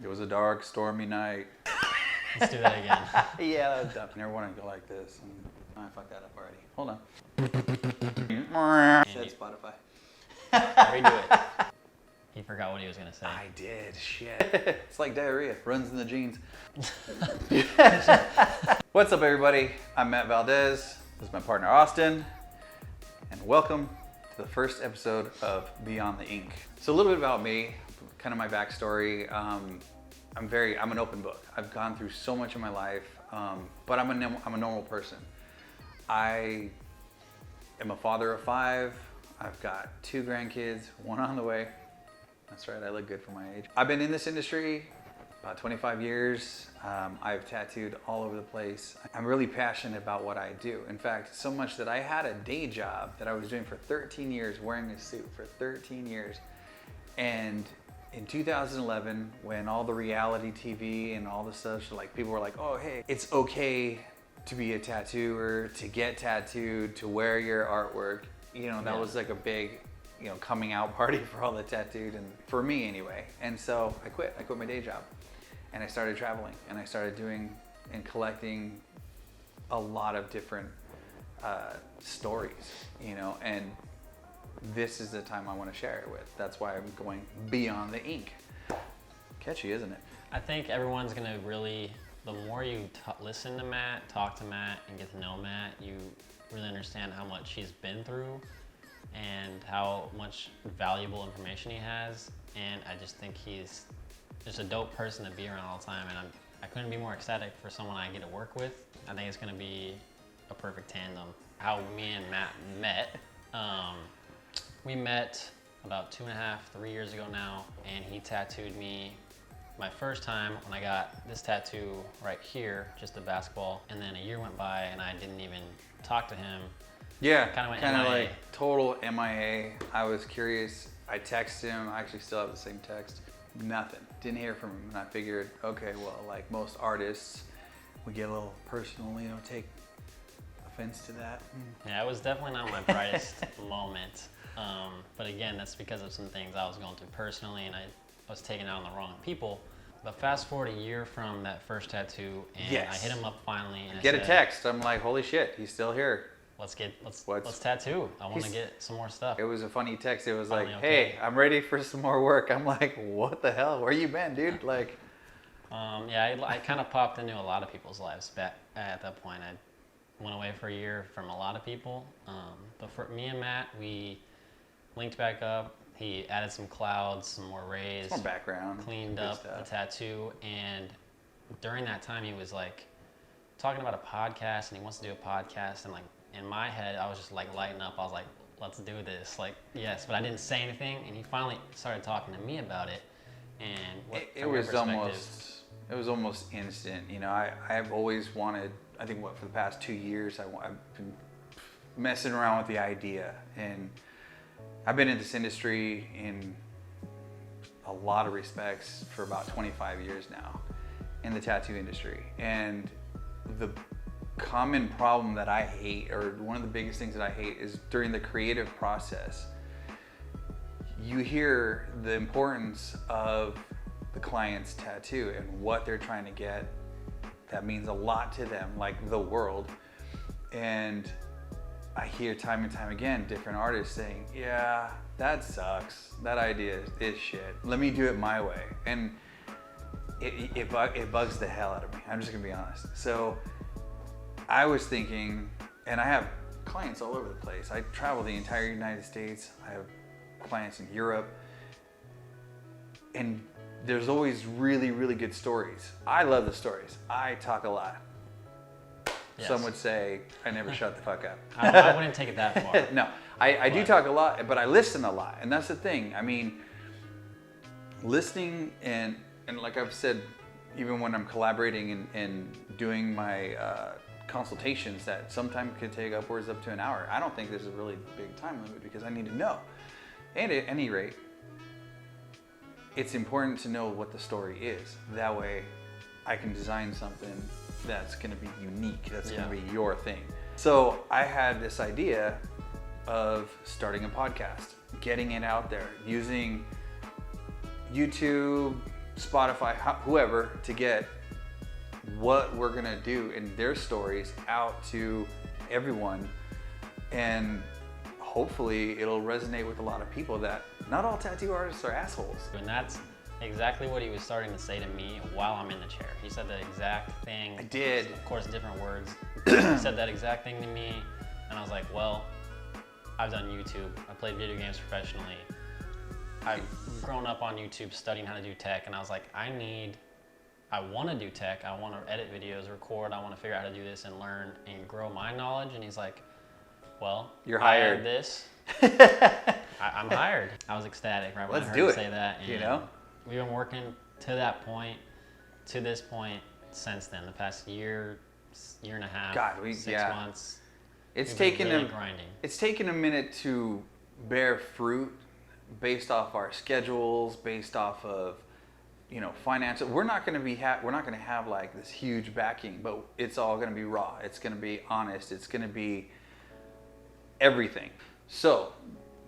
It was a dark, stormy night. Let's do that again. Yeah, that was dumb. I never want to go like this. I fucked that up already. Hold on. Said Spotify. Redo it. He forgot what he was going to say. I did. Shit. It's like diarrhea. Runs in the genes. What's up, everybody? I'm Matt Valdez. This is my partner, Austin. And welcome to the first episode of Beyond the Ink. So a little bit about me, kind of my backstory. I'm an open book. I've gone through so much in my life, but I'm a normal person. I am a father of 5. I've got 2 grandkids, 1 on the way. That's right, I look good for my age. I've been in this industry about 25 years. I've tattooed all over the place. I'm really passionate about what I do. In fact, so much that I had a day job that I was doing for 13 years, wearing a suit for 13 years. And in 2011, when all the reality TV and all the stuff, like people were like, oh, hey, it's okay to be a tattooer, to get tattooed, to wear your artwork. You know, that was like a big, coming out party for all the tattooed, and for me anyway. And so I quit my day job and I started traveling, and I started doing and collecting a lot of different stories, and this is the time I want to share it with. That's why I'm going beyond the ink. Catchy, isn't it? I think everyone's going to really, the more you listen to Matt, talk to Matt, and get to know Matt, you really understand how much he's been through and how much valuable information he has. And I just think he's just a dope person to be around all the time. And I couldn't be more ecstatic for someone I get to work with. I think it's going to be a perfect tandem. How me and Matt met, we met about 2.5, 3 years ago now, and he tattooed me my first time when I got this tattoo right here, just a basketball, and then a year went by and I didn't even talk to him. Yeah, kind of of like total MIA. I was curious. I texted him. I actually still have the same text. Nothing. Didn't hear from him. And I figured, okay, well, like most artists, we get a little personal, take offense to that. Yeah, it was definitely not my brightest moment. But again, that's because of some things I was going through personally, and I was taking out on the wrong people. But fast forward a year from that first tattoo, and I hit him up finally. And I said, a text. I'm like, holy shit, he's still here. Let's tattoo. I want to get some more stuff. It was a funny text. It was finally, like, hey, I'm ready for some more work. I'm like, what the hell? Where you been, dude? Like, I kind of popped into a lot of people's lives back at that point. I went away for a year from a lot of people. But for me and Matt, we linked back up. He added some clouds, some more rays, some more background, cleaned up the tattoo. And during that time, he was like talking about a podcast, and he wants to do a podcast. And like in my head, I was just like lighting up. I was like, let's do this. Like, yes, but I didn't say anything. And he finally started talking to me about it. And it was almost instant. I've always wanted. I think for the past 2 years, I've been messing around with the idea, and I've been in this industry in a lot of respects for about 25 years now, in the tattoo industry. And the common problem that I hate, or one of the biggest things that I hate, is during the creative process, you hear the importance of the client's tattoo and what they're trying to get. That means a lot to them, like the world. And I hear time and time again different artists saying, yeah, that sucks. That idea is shit. Let me do it my way. And it bugs the hell out of me. I'm just gonna be honest. So I was thinking, and I have clients all over the place. I travel the entire United States. I have clients in Europe. And there's always really, really good stories. I love the stories. I talk a lot. Yes. Some would say I never shut the fuck up. I wouldn't take it that far. No, I do talk a lot, but I listen a lot. And that's the thing. I mean, listening and like I've said, even when I'm collaborating and doing my consultations, that sometimes could take upwards up to an hour. I don't think there's a really big time limit because I need to know. And at any rate, it's important to know what the story is. That way I can design something that's gonna be unique, that's gonna be your thing. So I had this idea of starting a podcast, getting it out there, using YouTube, Spotify, whoever, to get what we're gonna do and their stories out to everyone, and hopefully it'll resonate with a lot of people that not all tattoo artists are assholes. And that's exactly what he was starting to say to me while I'm in the chair. He said the exact thing. I did. Of course, different words. He said that exact thing to me, and I was like, well, I've done YouTube. I played video games professionally. I've grown up on YouTube studying how to do tech, and I was like, I want to do tech. I want to edit videos, record. I want to figure out how to do this and learn and grow my knowledge. And he's like, well, you're hired. I have this. I'm hired. I was ecstatic right when I heard him say that. And you know, we've been working to that point, to this point since then. The past year and a half, God, 6 months. It's taken really him. grinding. It's taken a minute to bear fruit, based off our schedules, based off of, you know, financial. We're not going to have like this huge backing, but it's all going to be raw. It's going to be honest. It's going to be everything. So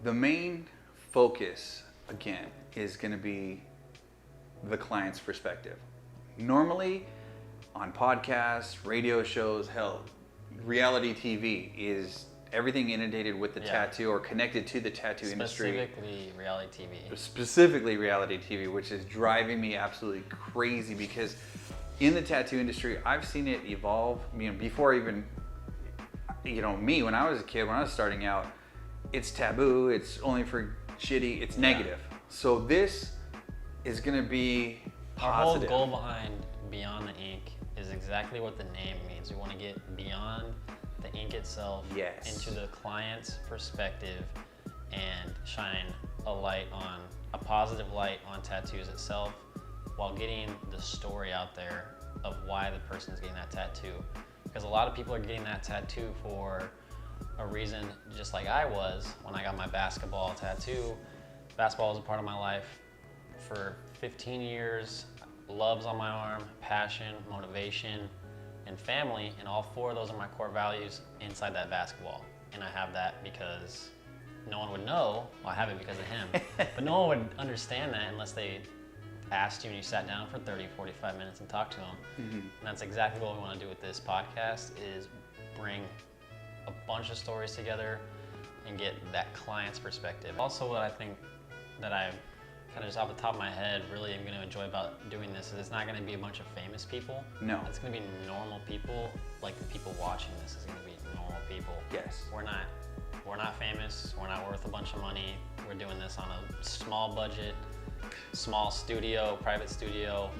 the main focus again is going to be the client's perspective. Normally on podcasts, radio shows, hell, reality TV is everything inundated with the tattoo or connected to the tattoo industry. Specifically reality TV, which is driving me absolutely crazy, because in the tattoo industry, I've seen it evolve. You know, before even, you know, me, when I was a kid, when I was starting out, it's taboo, it's only for shitty, it's negative. So this is gonna be positive. Our whole goal behind Beyond the Ink is exactly what the name means. We want to get beyond the ink itself into the client's perspective and shine a positive light on tattoos itself, while getting the story out there of why the person's getting that tattoo. Because a lot of people are getting that tattoo for a reason, just like I was when I got my basketball tattoo. Basketball was a part of my life for 15 years. Love's on my arm, passion, motivation, and family, and all four of those are my core values inside that basketball. And I have that because no one would know. Well, I have it because of him, but no one would understand that unless they asked you and you sat down for 30, 45 minutes and talked to them. And that's exactly what we want to do with this podcast, is bring a bunch of stories together and get that client's perspective. Also, what I think that I kind of just off the top of my head really am going to enjoy about doing this is it's not going to be a bunch of famous people. No. It's going to be normal people, like the people watching this is going to be normal people. Yes. We're not famous. We're not worth a bunch of money. We're doing this on a small budget, small studio, private studio.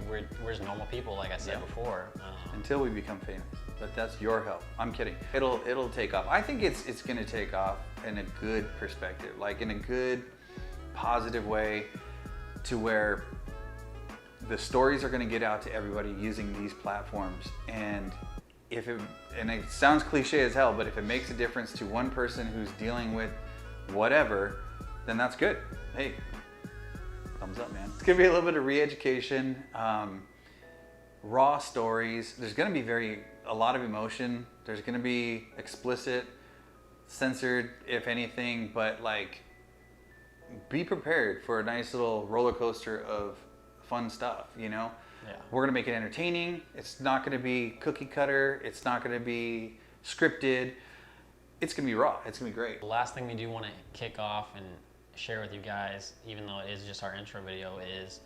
We're just normal people, like I said before. Until we become famous, but that's your help. I'm kidding. It'll take off. I think it's going to take off in a good perspective, like in a good, positive way, to where the stories are going to get out to everybody using these platforms. And and it sounds cliche as hell, but if it makes a difference to one person who's dealing with whatever, then that's good. Hey, thumbs up, man. It's gonna be a little bit of re-education, raw stories. There's gonna be a lot of emotion. There's gonna be explicit, censored, if anything, but like, be prepared for a nice little roller coaster of fun stuff, you know? Yeah. We're gonna make it entertaining. It's not gonna be cookie cutter. It's not gonna be scripted. It's gonna be raw. It's gonna be great. The last thing we do want to kick off and share with you guys, even though it is just our intro video, is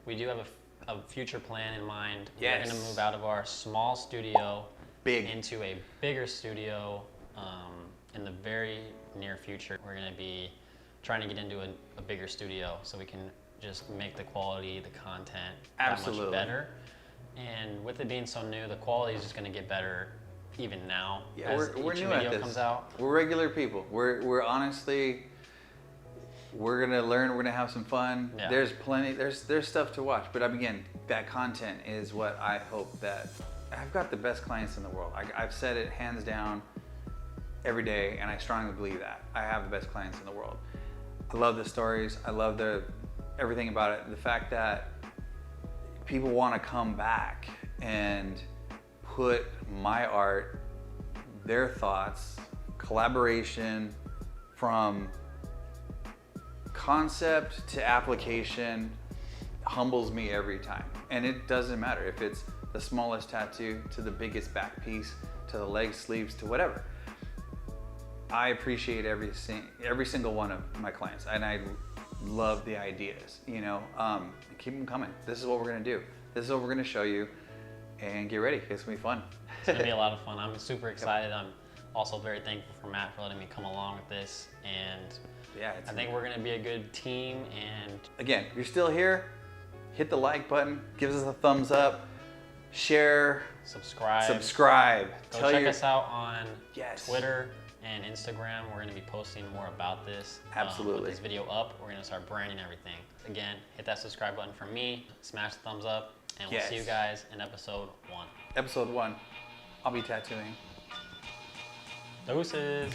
we do have a future plan in mind. Yes. We're gonna move out of our small studio into a bigger studio in the very near future. We're gonna be trying to get into a bigger studio so we can just make the quality, the content that much better. And with it being so new, the quality is just going to get better even now as we're each new video at this. comes out. We're regular people. We're honestly, we're gonna learn. We're gonna have some fun. Yeah. There's plenty. There's stuff to watch. But again, that content is what I hope that I've got the best clients in the world. I've said it hands down every day, and I strongly believe that I have the best clients in the world. I love the stories. I love everything about it. The fact that people want to come back and put my art, their thoughts, collaboration, from concept to application, humbles me every time. And it doesn't matter if it's the smallest tattoo to the biggest back piece, to the leg sleeves, to whatever. I appreciate every single one of my clients, and I love the ideas, you know. Keep them coming. This is what we're gonna do. This is what we're gonna show you, and get ready. It's gonna be fun. It's gonna be a lot of fun. I'm super excited. I'm also very thankful for Matt for letting me come along with this, and Yeah, I think we're gonna be a good team. And again, if you're still here, hit the like button, give us a thumbs up, share, subscribe. Go check your... us out on Yes. Twitter and Instagram. We're going to be posting more about this. Absolutely. With this video up, we're going to start branding everything. Again, hit that subscribe button for me, smash the thumbs up, and we'll see you guys in episode 1. Episode 1, I'll be tattooing. Deuces.